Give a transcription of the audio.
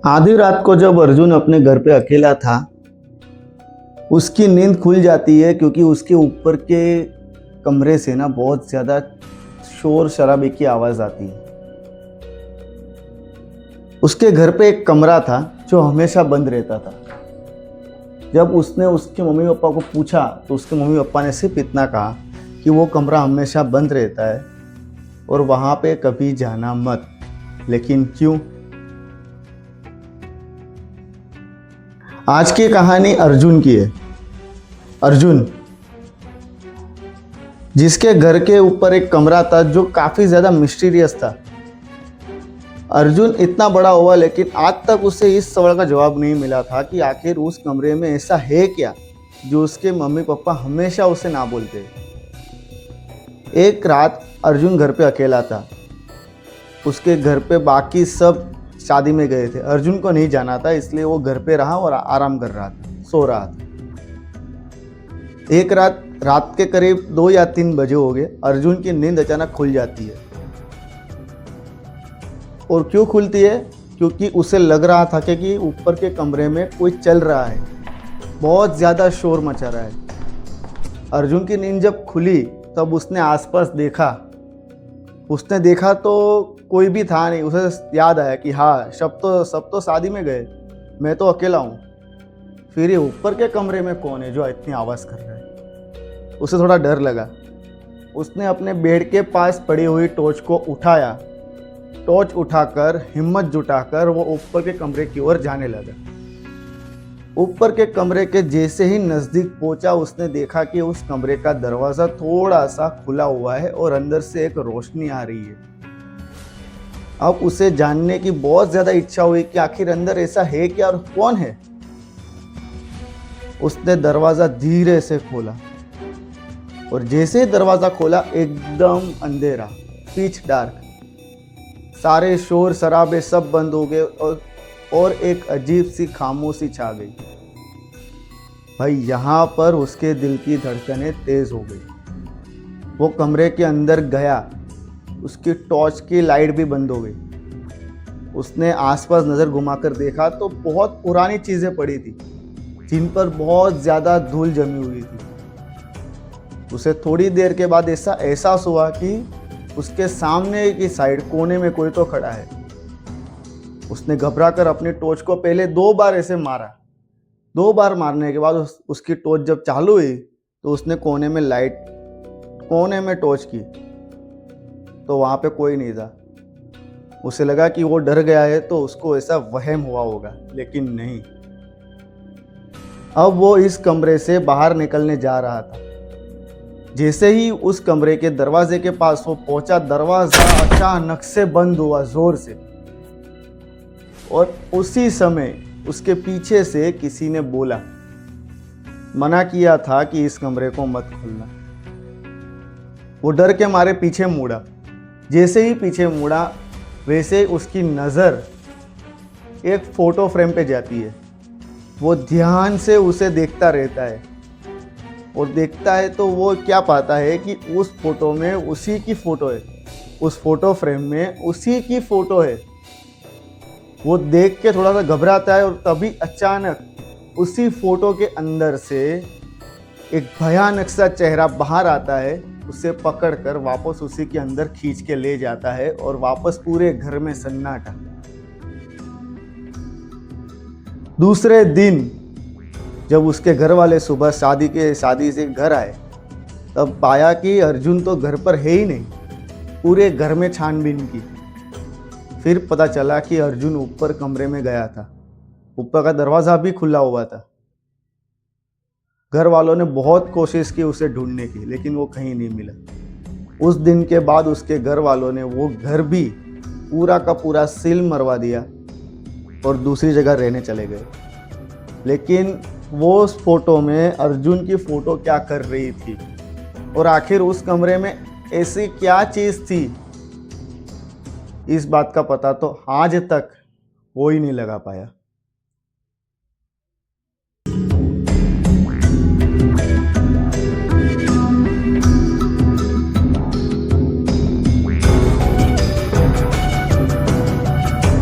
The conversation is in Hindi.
आधी रात को जब अर्जुन अपने घर पे अकेला था, उसकी नींद खुल जाती है क्योंकि उसके ऊपर के कमरे से ना बहुत ज़्यादा शोर शराबे की आवाज़ आती है। उसके घर पे एक कमरा था जो हमेशा बंद रहता था। जब उसने उसके मम्मी पापा को पूछा तो उसके मम्मी पापा ने सिर्फ इतना कहा कि वो कमरा हमेशा बंद रहता है और वहाँ पे कभी जाना मत। लेकिन क्यों? आज की कहानी अर्जुन की है। अर्जुन जिसके घर के ऊपर एक कमरा था जो काफ़ी ज़्यादा मिस्टीरियस था। अर्जुन इतना बड़ा हुआ लेकिन आज तक उसे इस सवाल का जवाब नहीं मिला था कि आखिर उस कमरे में ऐसा है क्या जो उसके मम्मी पापा हमेशा उसे ना बोलते। एक रात अर्जुन घर पे अकेला था। उसके घर पे बाकी सब शादी में गए थे। अर्जुन को नहीं जाना था, इसलिए वो घर पे रहा और आराम कर रहा था, सो रहा था। एक रात के करीब 2 या 3 बजे हो गए। अर्जुन की नींद अचानक खुल जाती है। और क्यों खुलती है? क्योंकि उसे लग रहा था कि ऊपर के कमरे में कोई चल रहा है, बहुत ज़्यादा शोर मचा रहा है। अर्जुन की नींद जब खुली तब उसने आसपास देखा। उसने देखा तो कोई भी था नहीं। उसे याद आया कि हाँ, सब तो शादी में गए, मैं तो अकेला हूँ। फिर ये ऊपर के कमरे में कौन है जो इतनी आवाज़ कर रहा है? उसे थोड़ा डर लगा। उसने अपने बेड के पास पड़ी हुई टॉर्च को उठाया। टॉर्च उठाकर हिम्मत जुटाकर वो ऊपर के कमरे की ओर जाने लगा। ऊपर के कमरे के जैसे ही नज़दीक पहुंचा, उसने देखा कि उस कमरे का दरवाज़ा थोड़ा सा खुला हुआ है और अंदर से एक रोशनी आ रही है। अब उसे जानने की बहुत ज़्यादा इच्छा हुई कि आखिर अंदर ऐसा है क्या और कौन है। उसने दरवाज़ा धीरे से खोला और जैसे ही दरवाज़ा खोला एकदम अंधेरा, पिच डार्क। सारे शोर शराबे सब बंद हो गए और एक अजीब सी खामोशी छा गई। भाई, यहाँ पर उसके दिल की धड़कनें तेज हो गई। वो कमरे के अंदर गया। उसकी टॉर्च की लाइट भी बंद हो गई। उसने आसपास नज़र घुमाकर देखा तो बहुत पुरानी चीज़ें पड़ी थी जिन पर बहुत ज़्यादा धूल जमी हुई थी। उसे थोड़ी देर के बाद ऐसा एहसास हुआ कि उसके सामने की साइड कोने में कोई तो खड़ा है। उसने घबराकर अपनी टॉर्च को पहले 2 बार ऐसे मारा। 2 बार मारने के बाद उसकी टॉर्च जब चालू हुई तो उसने कोने में टॉर्च की तो वहाँ पे कोई नहीं था। उसे लगा कि वो डर गया है तो उसको ऐसा वहम हुआ होगा, लेकिन नहीं। अब वो इस कमरे से बाहर निकलने जा रहा था। जैसे ही उस कमरे के दरवाजे के पास वो पहुंचा, दरवाजा अचानक से बंद हुआ जोर से। और उसी समय उसके पीछे से किसी ने बोला, मना किया था कि इस कमरे को मत खोलना। वो डर के मारे पीछे मुड़ा। जैसे ही पीछे मुड़ा वैसे उसकी नज़र एक फोटो फ्रेम पे जाती है। वो ध्यान से उसे देखता रहता है और देखता है तो वो क्या पाता है कि उस फोटो में उसी की फ़ोटो है। उस फोटो फ्रेम में उसी की फ़ोटो है। वो देख के थोड़ा सा घबराता है और तभी अचानक उसी फोटो के अंदर से एक भयानक सा चेहरा बाहर आता है। उसे पकड़कर वापस उसी के अंदर खींच के ले जाता है और वापस पूरे घर में सन्नाटा। दूसरे दिन जब उसके घर वाले सुबह शादी से घर आए तब पाया कि अर्जुन तो घर पर है ही नहीं। पूरे घर में छानबीन की। फिर पता चला कि अर्जुन ऊपर कमरे में गया था। ऊपर का दरवाज़ा भी खुला हुआ था। घर वालों ने बहुत कोशिश की उसे ढूंढने की, लेकिन वो कहीं नहीं मिला। उस दिन के बाद उसके घर वालों ने वो घर भी पूरा का पूरा सील मरवा दिया और दूसरी जगह रहने चले गए। लेकिन वो उस फोटो में अर्जुन की फ़ोटो क्या कर रही थी और आखिर उस कमरे में ऐसी क्या चीज़ थी, इस बात का पता तो आज तक कोई नहीं लगा पाया।